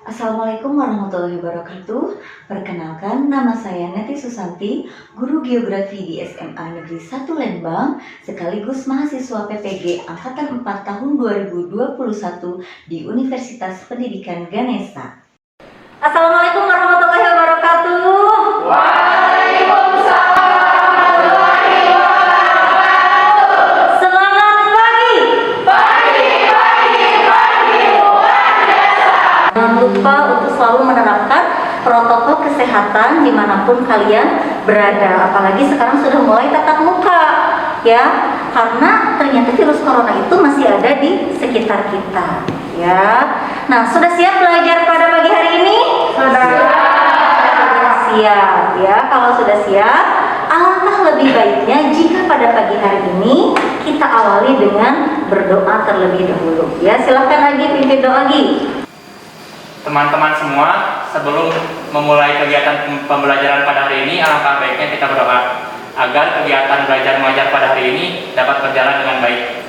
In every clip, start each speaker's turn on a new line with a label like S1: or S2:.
S1: Assalamualaikum warahmatullahi wabarakatuh. Perkenalkan, nama saya Neti Susanti, guru geografi di SMA Negeri 1 Lembang, sekaligus mahasiswa PPG Angkatan 4 tahun 2021 di Universitas Pendidikan Ganesha. Assalamualaikum warahmatullahi wabarakatuh. Jangan lupa untuk selalu menerapkan protokol kesehatan dimanapun kalian berada. Apalagi sekarang sudah mulai tatap muka, ya, karena ternyata virus corona itu masih ada di sekitar kita, ya. Nah, sudah siap belajar pada pagi hari ini? Sudah siap, ya. Kalau sudah siap, alangkah lebih baiknya jika pada pagi hari ini kita awali dengan berdoa terlebih dahulu. Ya, silakan lagi pimpin doa lagi.
S2: Teman-teman semua, sebelum memulai kegiatan pembelajaran pada hari ini, alangkah baiknya kita berdoa agar kegiatan belajar mengajar pada hari ini dapat berjalan dengan baik.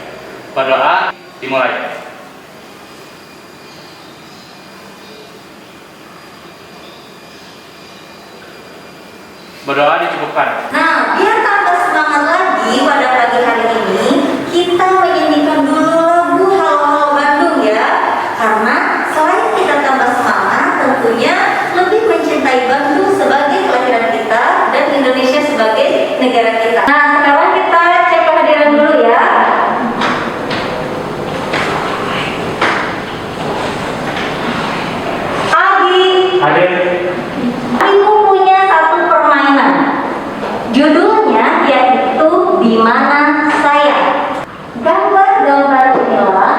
S2: Berdoa dimulai. Berdoa dicukupkan.
S1: Nah, biar tambah semangat lagi pada pagi hari ini, kita menyanyikan dulu lagu Halo Halo Bandung, ya. Karena selain kita tambah semangat, tentunya lebih mencintai Bandung sebagai kelahiran kita dan Indonesia sebagai negara kita. Nah, sekarang kita cek kehadiran dulu, ya. Agi.
S2: Hadir.
S1: Ibu punya satu permainan. Judulnya yaitu Di Mana Saya. Gambar-gambar inilah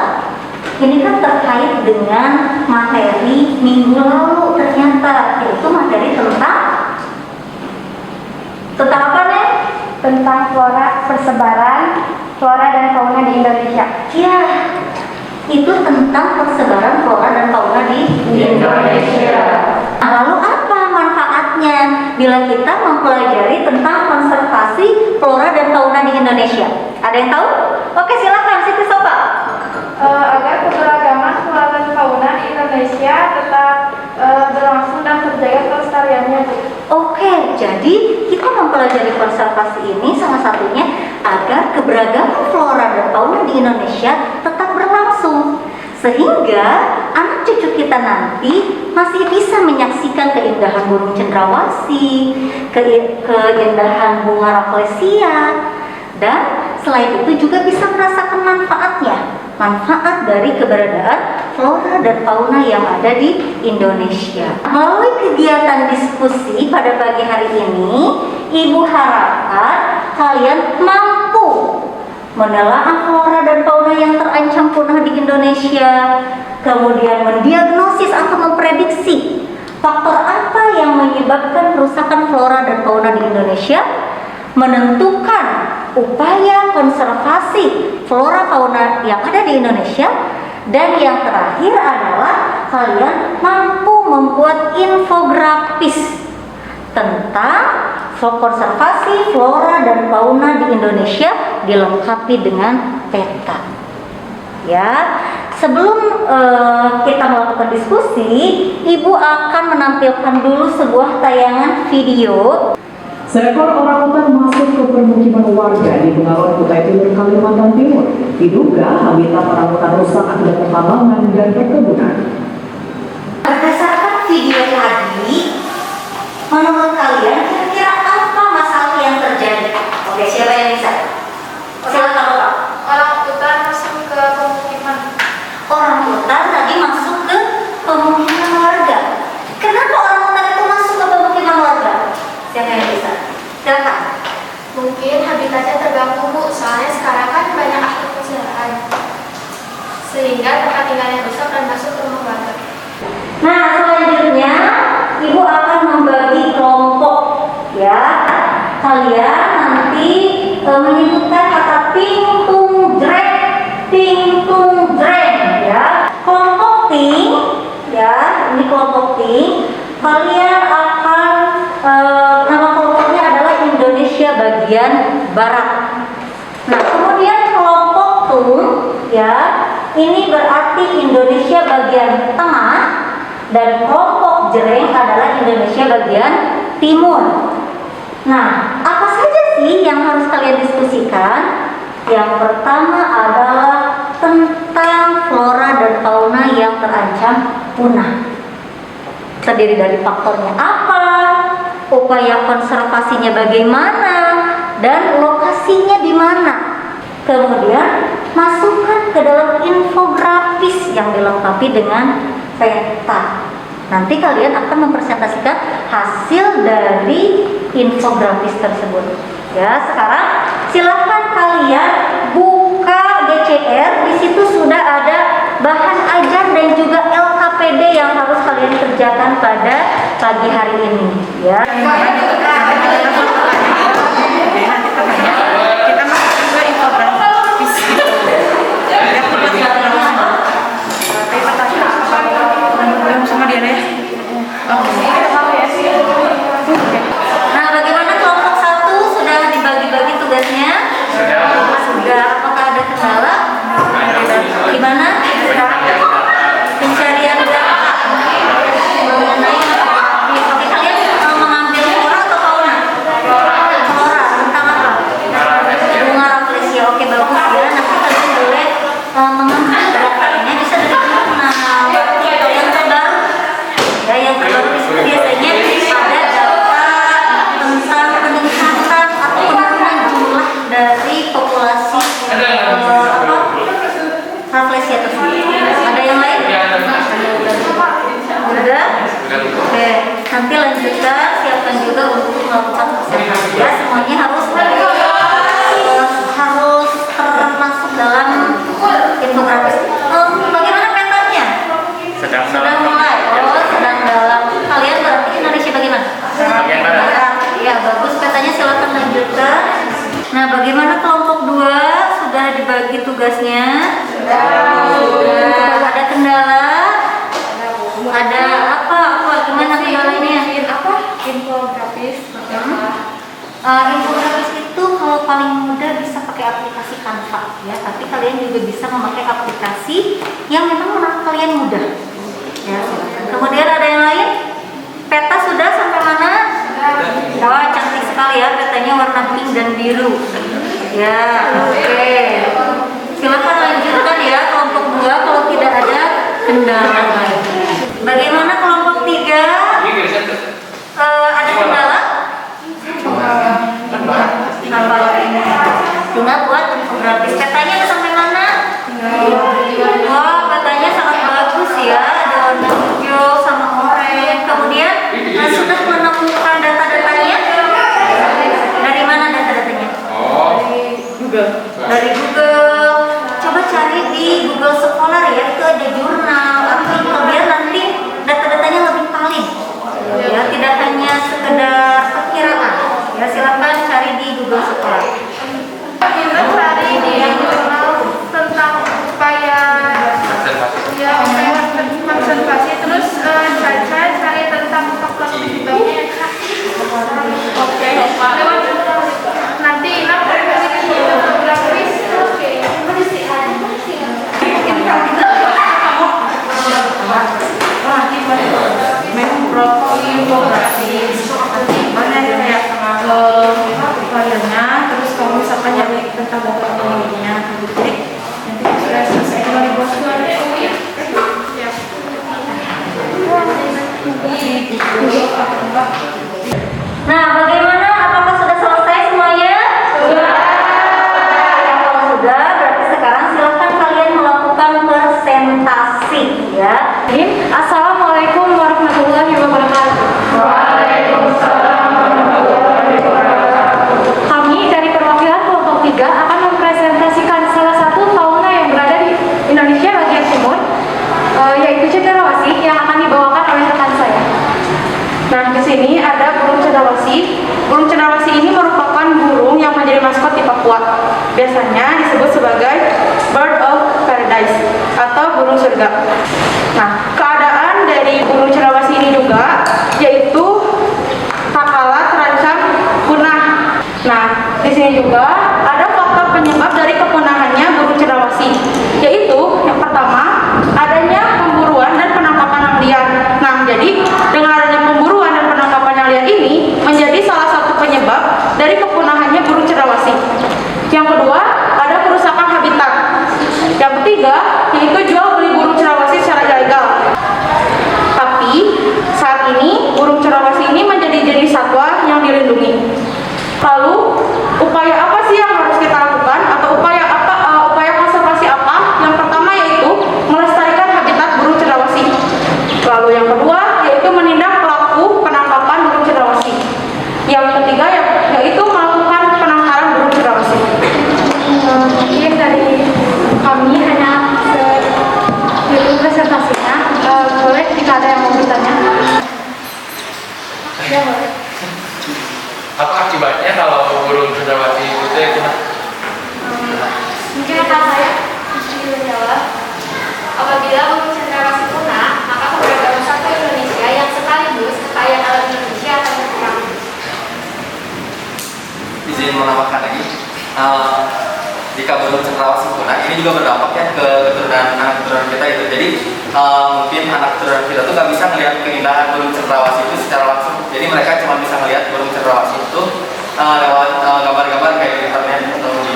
S1: ini kan terkait dengan materi minggu lalu, ternyata yaitu materi tentang apa nih?
S3: Tentang persebaran flora dan fauna di Indonesia.
S1: Ya, itu tentang persebaran flora dan fauna di Indonesia. Nah, lalu apa manfaatnya bila kita mempelajari tentang konservasi flora dan fauna di Indonesia? Ada yang tahu? Oke, silakan Siti Sopa.
S3: Agar keberagaman flora dan fauna di Indonesia tetap berlangsung dan terjaga kelestariannya.
S1: Oke, jadi kita mempelajari konservasi ini salah satunya agar keberagaman flora dan fauna di Indonesia tetap berlangsung, sehingga anak cucu kita nanti masih bisa menyaksikan keindahan burung cendrawasih, keindahan bunga rafflesia, dan selain itu juga bisa merasakan manfaat dari keberadaan flora dan fauna yang ada di Indonesia. Melalui kegiatan diskusi pada pagi hari ini, Ibu harapkan kalian mampu menelaah flora dan fauna yang terancam punah di Indonesia, kemudian mendiagnosis atau memprediksi faktor apa yang menyebabkan kerusakan flora dan fauna di Indonesia, menentukan upaya konservasi flora fauna yang ada di Indonesia, dan yang terakhir adalah kalian mampu membuat infografis tentang konservasi flora dan fauna di Indonesia dilengkapi dengan peta. Ya, sebelum kita melakukan diskusi, Ibu akan menampilkan dulu sebuah tayangan video.
S4: Seekor orangutan masuk ke permukiman warga di Bengawan, Kutai Timur, Kalimantan Timur. Diduga habitat orangutan rusak akibat pembangunan dan perkebunan.
S1: Berdasarkan video tadi, menurut kalian kira-kira apa masalah yang terjadi? Oke, siapa yang bisa? Silakan Bapak.
S3: Orangutan masuk ke pemukiman.
S1: Orangutan tadi masuk ke pemukiman warga. Kenapa orangutan itu masuk ke pemukiman warga? Siapa yang bisa? Silakan.
S5: Mungkin habitatnya terganggu, Bu, soalnya sekarang kan banyak aktivitas kendaraan sehingga tempat tinggalnya rusak dan masuk ke rumah warga.
S1: Nah, selanjutnya Ibu akan membagi kelompok, ya. Kalian nanti menyebutkan kata pingtung jreng, ya. Kelompok ting, ya, ini kelompok ting. Kalian akan nama kelompoknya adalah Indonesia bagian barat. Nah, kemudian kelompok tung, ya, ini berarti Indonesia bagian tengah. dan kelompok Jreng adalah Indonesia bagian timur. Nah, apa saja sih yang harus kalian diskusikan? Yang pertama adalah tentang flora dan fauna yang terancam punah. Terdiri dari faktornya apa, upaya konservasinya bagaimana, dan lokasinya di mana. Kemudian masukkan ke dalam infografis yang dilengkapi dengan peta. Nanti kalian akan mempresentasikan hasil dari infografis tersebut. Ya, sekarang silakan kalian buka BCR. Di situ sudah ada bahan ajar dan juga LKPD yang harus kalian kerjakan pada pagi hari ini. Ya. Nah, bagaimana kelompok 1 sudah dibagi-bagi tugasnya? Sudah. Apakah ada kendala? Gimana? Pencarian data mengenai oke, kalian mengambil flora atau fauna? Flora tentang apa? Bunga rafflesia. Oke, bagus ya. Nanti kalian boleh mengambil datanya bisa dari jurnal yang terbaru. Ya, yang terbaru itu biasanya ada data tentang peningkatan atau penurunan jumlah dari populasi rafflesia tersebut. Ada yang lain? Sudah? Oke, nanti lanjutkan, siapkan juga untuk melakukan presentasi. Ya, semuanya harus termasuk dalam infografis. Bagaimana petanya? Sedang mulai. Oh, sedang dalam. Kalian berarti Indonesia bagaimana?
S2: Bagian barat.
S1: Ya, bagus petanya, silakan lanjutkan. Nah, bagaimana kelompok 2? Sudah dibagi tugasnya? Sudah. Ada kendala? Ada apa? Gimana kendalanya?
S3: Infografis.
S1: Infografis itu kalau paling mudah bisa pakai aplikasi Canva ya, tapi kalian juga bisa memakai aplikasi yang memang menurut kalian mudah. Ya, silakan. Kemudian ada yang lain? Peta sudah sampai mana? Wah, cantik sekali ya, petanya warna pink dan biru. Ya, oke. Silakan lanjutkan ya kelompok 2 kalau tidak ada kendala lain. Bagaimana kelompok 3? Ada kendala? Tinggal buat infografis. Petanya ada sampai mana? Wah, petanya sangat bagus ya. Ada warna hijau sama oranye. Kemudian sudah menemukan data-datanya? Dari mana data-datanya? Dari Google. Coba cari di Google Scholar ya. Itu ada jurnal, artikel, biar nanti data-datanya lebih valid. Ya, tidak hanya sekedar perkiraan. Ya, silakan cari di Google Scholar.
S3: Kita cari di jurnal tentang upaya konservasi, terus saya cari tentang faktor penyebabnya. Oke, lewat nanti infografis. Infografis mana ya, upayanya, terus kalau misalkan nyari tentang data penelitiannya, jadi nanti sudah selesai 2022 ya.
S1: Nah, bagaimana? Apakah sudah selesai semuanya? Sudah. Kalau sudah, berarti sekarang silakan kalian melakukan presentasi ya.
S3: Assalamualaikum warahmatullahi wabarakatuh.
S1: Waalaikumsalam warahmatullahi wabarakatuh.
S3: Kami dari perwakilan kelompok 3 akan mempresentasikan salah satu fauna yang berada di Indonesia bagian timur, yaitu cendrawasih yang akan dibawakan oleh rekan saya. Nah, di sini ada burung cendrawasih. Burung cendrawasih ini merupakan burung yang menjadi maskot di Papua. Biasanya disebut sebagai bird of paradise atau burung surga. Nah, keadaan dari burung cendrawasih ini juga yaitu tak kalah terancam punah. Nah, di sini juga ada faktor penyebab dari kepunahannya burung cendrawasih, yaitu yang pertama adanya pemburuan dan penangkapan yang liar. Nah,
S6: juga berdampak ya ke keturunan anak keturunan kita gitu. Jadi mungkin anak keturunan kita tuh nggak bisa ngelihat keindahan burung cendrawasih itu secara langsung. Jadi mereka cuma bisa ngelihat burung cendrawasih itu lewat gambar-gambar kayak di internet atau di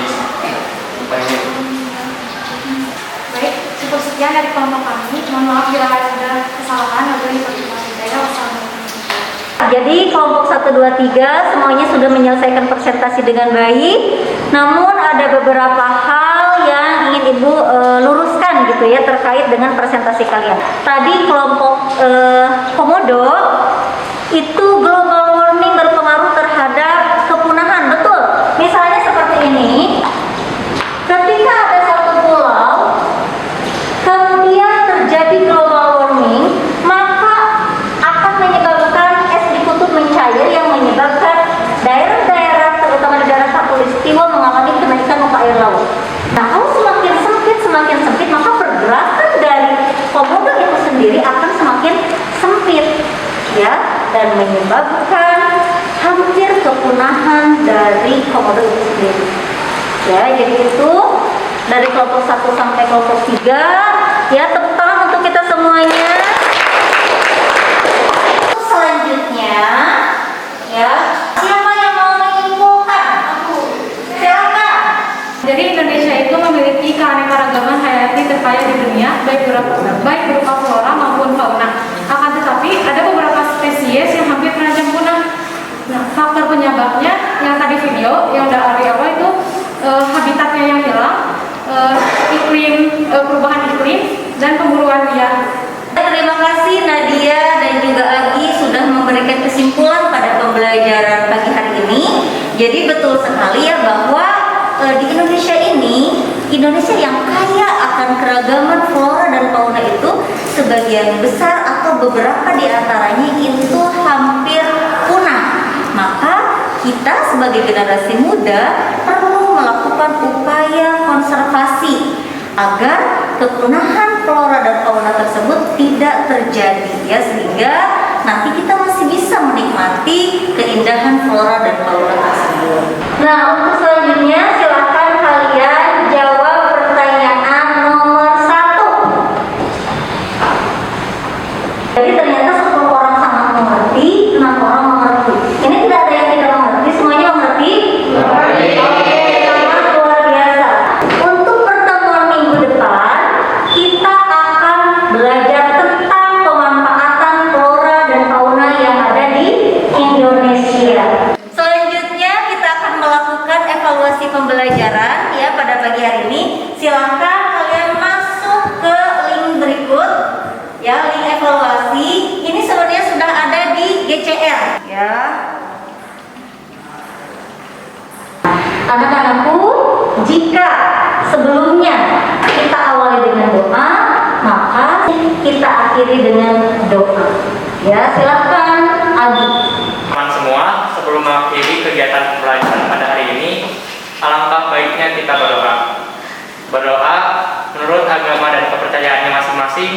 S6: ini.
S3: Baik, cukup sekian dari kelompok kami. Mohon maaf bila ada kesalahan atau diperlukan. Wassalamualaikum.
S1: Jadi kelompok 1, 2, 3 semuanya sudah menyelesaikan presentasi dengan baik. Namun ada beberapa hal yang ingin Ibu luruskan gitu ya terkait dengan presentasi kalian. Tadi kelompok Komodo itu global warming berpengaruh terhadap kepunahan, betul? Misalnya seperti ini. Ketika ada satu pulau kemudian terjadi global warming, maka akan menyebabkan es di kutub mencair yang menyebabkan daerah-daerah terutama di daerah Khatulistiwa mengalami kenaikan muka air laut. Nah, kalau semakin sempit, maka pergerakan dari komodo itu sendiri akan semakin sempit, ya, dan menyebabkan hampir kepunahan dari komodo itu sendiri. Ya, jadi itu dari kelompok 1 sampai kelompok 3, ya, tepuk tangan untuk kita semuanya. Selanjutnya, ya, siapa yang mau menyimpulkan? Silakan.
S3: Jadi Indonesia itu memiliki keanekaragaman hayati terkaya di dunia, baik berupa flora maupun fauna. Akan tetapi ada beberapa spesies yang hampir terancam punah. Nah, faktor penyebabnya yang tadi video yang udah dari awal itu habitatnya yang hilang, perubahan iklim, dan pemburuan liar.
S1: Terima kasih Nadia dan juga Agi sudah memberikan kesimpulan pada pembelajaran pagi hari ini. Jadi betul sekali ya bahwa di Indonesia ini, Indonesia yang kaya akan keragaman flora dan fauna itu sebagian besar atau beberapa di antaranya itu hampir punah. Maka kita sebagai generasi muda perlu melakukan upaya konservasi agar kepunahan flora dan fauna tersebut tidak terjadi, ya, sehingga nanti kita masih bisa menikmati keindahan flora dan fauna tersebut. Nah, untuk selanjutnya silakan kalian jawab pertanyaan nomor 1. Jadi ternyata 10 orang sangat mengerti, 6 orang mengerti. Ini tidak ada yang tidak mengerti, semuanya mengerti? Oke, sangat luar biasa. Untuk pertemuan minggu depan, kita akan belajar tentang pemanfaatan flora dan fauna yang ada di Indonesia. Selanjutnya kita akan melakukan evaluasi pembelajaran ya pada pagi hari ini. Silakan kalian masuk ke link berikut. Ya, link evaluasi ini sebenarnya sudah ada di GCR ya. Anak-anakku, jika sebelumnya kita awali dengan doa, maka kita akhiri dengan doa. Ya, silakan Adi.
S2: Teman semua, sebelum mengakhiri kegiatan pembelajaran pada hari ini, alangkah baiknya kita berdoa. Berdoa menurut agama dan kepercayaannya masing-masing